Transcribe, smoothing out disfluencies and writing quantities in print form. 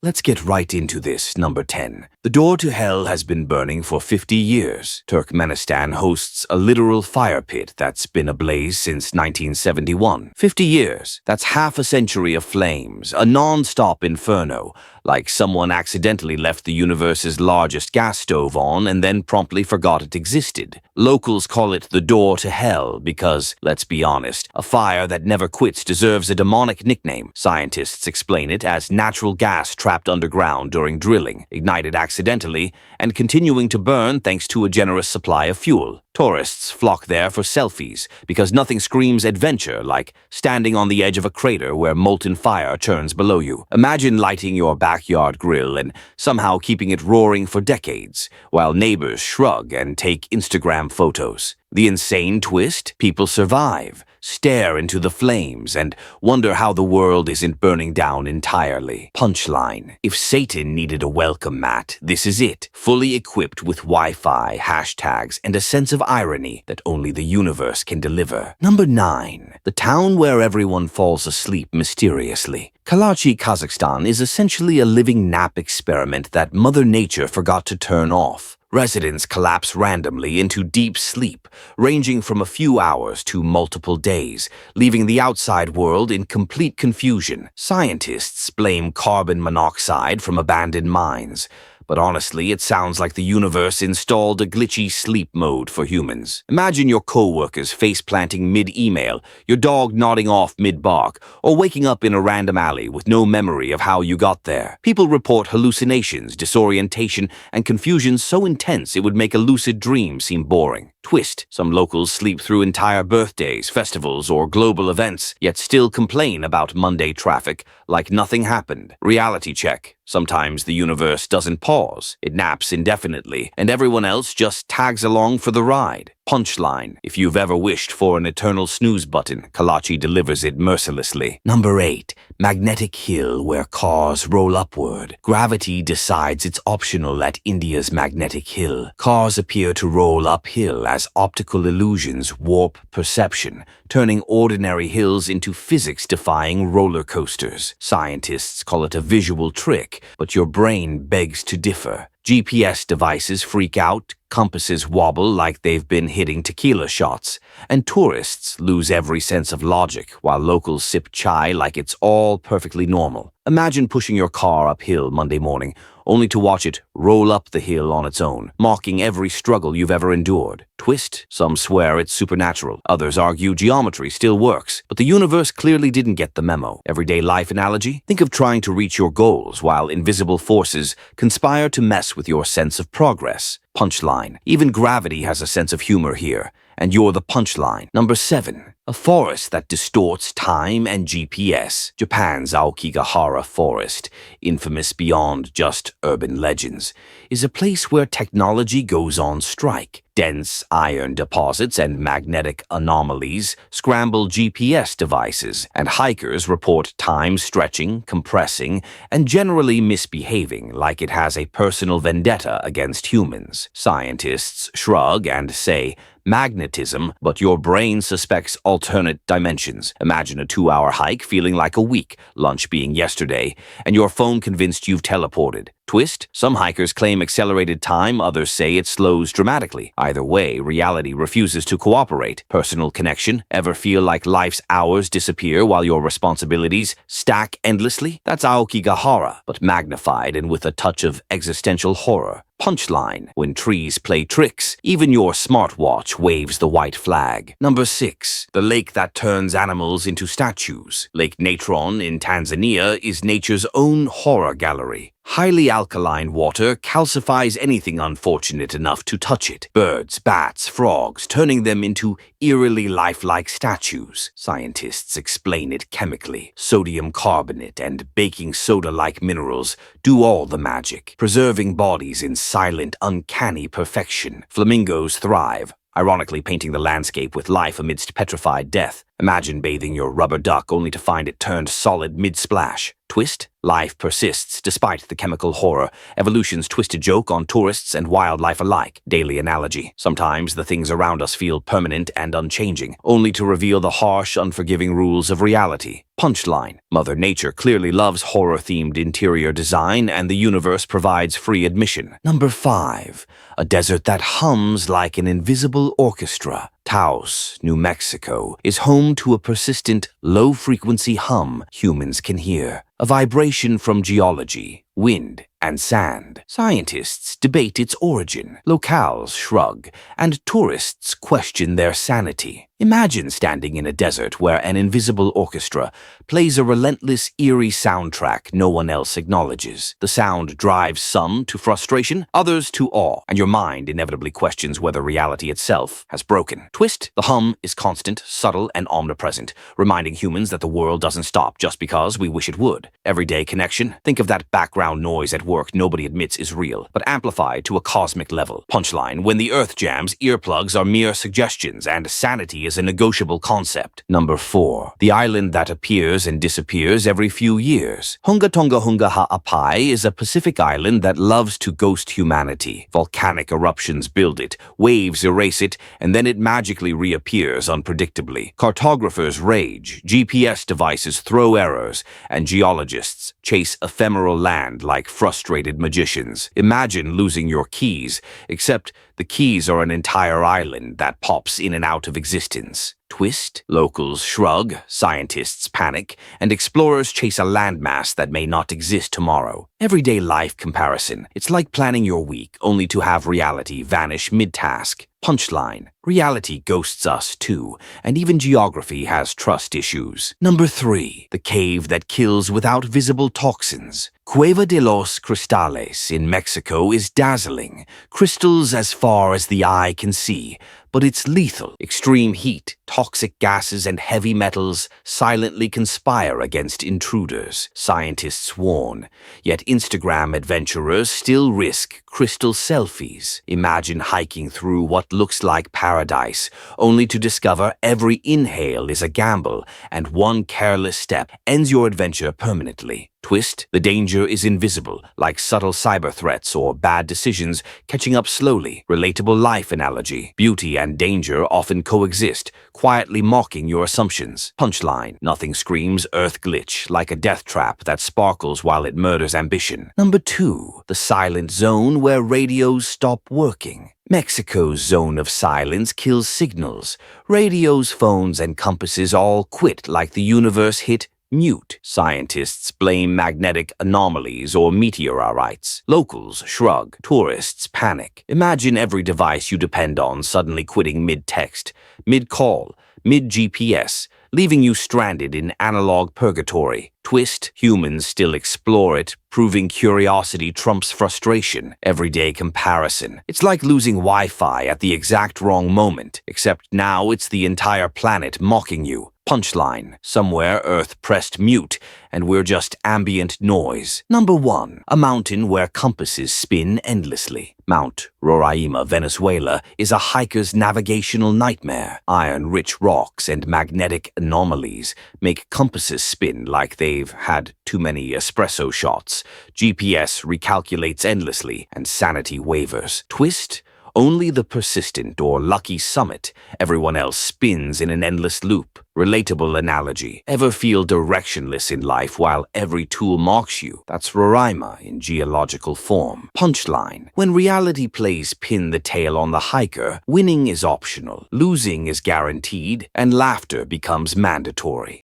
Let's get right into this. Number 10. The door to hell has been burning for 50 years. Turkmenistan hosts a literal fire pit that's been ablaze since 1971. 50 years. That's half a century of flames, a non-stop inferno, like someone accidentally left the universe's largest gas stove on and then promptly forgot it existed. Locals call it the door to hell because, let's be honest, a fire that never quits deserves a demonic nickname. Scientists explain it as natural gas trapped underground during drilling, ignited accidentally, and continuing to burn thanks to a generous supply of fuel. Tourists flock there for selfies because nothing screams adventure like standing on the edge of a crater where molten fire churns below you. Imagine lighting your backyard grill and somehow keeping it roaring for decades, while neighbors shrug and take Instagram photos. The insane twist? People survive, stare into the flames, and wonder how the world isn't burning down entirely. Punchline: if Satan needed a welcome mat, this is it. Fully equipped with Wi-Fi, hashtags, and a sense of irony that only the universe can deliver. Number 9. The town where everyone falls asleep mysteriously. Kalachi, Kazakhstan is essentially a living nap experiment that Mother Nature forgot to turn off. Residents collapse randomly into deep sleep, ranging from a few hours to multiple days, leaving the outside world in complete confusion. Scientists blame carbon monoxide from abandoned mines, but honestly, it sounds like the universe installed a glitchy sleep mode for humans. Imagine your co-workers face-planting mid-email, your dog nodding off mid-bark, or waking up in a random alley with no memory of how you got there. People report hallucinations, disorientation, and confusion so intense it would make a lucid dream seem boring. Twist: some locals sleep through entire birthdays, festivals, or global events, yet still complain about Monday traffic like nothing happened. Reality check: sometimes the universe doesn't pause, it naps indefinitely, and everyone else just tags along for the ride. Punchline: if you've ever wished for an eternal snooze button, Kalachi delivers it mercilessly. Number 8. Magnetic hill where cars roll upward. Gravity decides it's optional at India's magnetic hill. Cars appear to roll uphill as optical illusions warp perception, turning ordinary hills into physics-defying roller coasters. Scientists call it a visual trick, but your brain begs to differ. GPS devices freak out, compasses wobble like they've been hitting tequila shots, and tourists lose every sense of logic while locals sip chai like it's all perfectly normal. Imagine pushing your car uphill Monday morning, only to watch it roll up the hill on its own, mocking every struggle you've ever endured. Twist: some swear it's supernatural, others argue geometry still works, but the universe clearly didn't get the memo. Everyday life analogy? Think of trying to reach your goals while invisible forces conspire to mess with your sense of progress. Punchline: even gravity has a sense of humor here, and you're the punchline. Number 7. A forest that distorts time and GPS. Japan's Aokigahara Forest, infamous beyond just urban legends, is a place where technology goes on strike. Dense iron deposits and magnetic anomalies scramble GPS devices, and hikers report time stretching, compressing, and generally misbehaving like it has a personal vendetta against humans. Scientists shrug and say, magnetism, but your brain suspects alternate dimensions. Imagine a 2-hour hike feeling like a week, lunch being yesterday, and your phone convinced you've teleported. Twist: some hikers claim accelerated time, others say it slows dramatically. Either way, reality refuses to cooperate. Personal connection: ever feel like life's hours disappear while your responsibilities stack endlessly? That's Aokigahara, but magnified and with a touch of existential horror. Punchline: when trees play tricks, even your smartwatch waves the white flag. Number 6. The lake that turns animals into statues. Lake Natron in Tanzania is nature's own horror gallery. Highly alkaline water calcifies anything unfortunate enough to touch it. Birds, bats, frogs, turning them into eerily lifelike statues. Scientists explain it chemically. Sodium carbonate and baking soda-like minerals do all the magic, preserving bodies in silent, uncanny perfection. Flamingos thrive, ironically painting the landscape with life amidst petrified death. Imagine bathing your rubber duck only to find it turned solid mid-splash. Twist? Life persists despite the chemical horror. Evolution's twisted joke on tourists and wildlife alike. Daily analogy. Sometimes the things around us feel permanent and unchanging, only to reveal the harsh, unforgiving rules of reality. Punchline. Mother Nature clearly loves horror-themed interior design, and the universe provides free admission. Number 5. A desert that hums like an invisible orchestra. Taos, New Mexico, is home to a persistent, low-frequency hum humans can hear. A vibration from geology, wind, and sand. Scientists debate its origin, locales shrug, and tourists question their sanity. Imagine standing in a desert where an invisible orchestra plays a relentless, eerie soundtrack no one else acknowledges. The sound drives some to frustration, others to awe, and your mind inevitably questions whether reality itself has broken. Twist, the hum is constant, subtle, and omnipresent, reminding humans that the world doesn't stop just because we wish it would. Everyday connection. Think of that background noise at work nobody admits is real, but amplified to a cosmic level. Punchline. When the earth jams, earplugs are mere suggestions, and sanity is a negotiable concept. Number 4. The island that appears and disappears every few years. Hunga Tonga Hunga Ha'apai is a Pacific island that loves to ghost humanity. Volcanic eruptions build it, waves erase it, and then it magically reappears unpredictably. Cartographers rage, GPS devices throw errors, and geologists chase ephemeral land like frustrated magicians. Imagine losing your keys, except the keys are an entire island that pops in and out of existence. Twist? Locals shrug, scientists panic, and explorers chase a landmass that may not exist tomorrow. Everyday life comparison. It's like planning your week, only to have reality vanish mid-task. Punchline. Reality ghosts us too, and even geography has trust issues. Number 3. The cave that kills without visible toxins. Cueva de los Cristales in Mexico is dazzling. Crystals as far as the eye can see, but it's lethal. Extreme heat, toxic gases, and heavy metals silently conspire against intruders. Scientists warn, yet Instagram adventurers still risk crystal selfies. Imagine hiking through what looks like paradise, only to discover every inhale is a gamble, and one careless step ends your adventure permanently. Twist? The danger is invisible, like subtle cyber threats or bad decisions catching up slowly. Relatable life analogy. Beauty and danger often coexist, quietly mocking your assumptions. Punchline. Nothing screams earth glitch like a death trap that sparkles while it murders ambition. Number 2. The silent zone where radios stop working. Mexico's zone of silence kills signals. Radios, phones, and compasses all quit like the universe hit mute. Scientists blame magnetic anomalies or meteorites. Locals shrug. Tourists panic. Imagine every device you depend on suddenly quitting mid-text, mid-call, mid-GPS, leaving you stranded in analog purgatory. Twist? Humans still explore it, proving curiosity trumps frustration. Everyday comparison. It's like losing Wi-Fi at the exact wrong moment, except now it's the entire planet mocking you. Punchline. Somewhere Earth pressed mute, and we're just ambient noise. Number 1. A mountain where compasses spin endlessly. Mount Roraima, Venezuela, is a hiker's navigational nightmare. Iron-rich rocks and magnetic anomalies make compasses spin like they've had too many espresso shots. GPS recalculates endlessly, and sanity wavers. Twist? Only the persistent or lucky summit. Everyone else spins in an endless loop. Relatable analogy. Ever feel directionless in life while every tool mocks you? That's Roraima in geological form. Punchline. When reality plays pin the tail on the hiker, winning is optional, losing is guaranteed, and laughter becomes mandatory.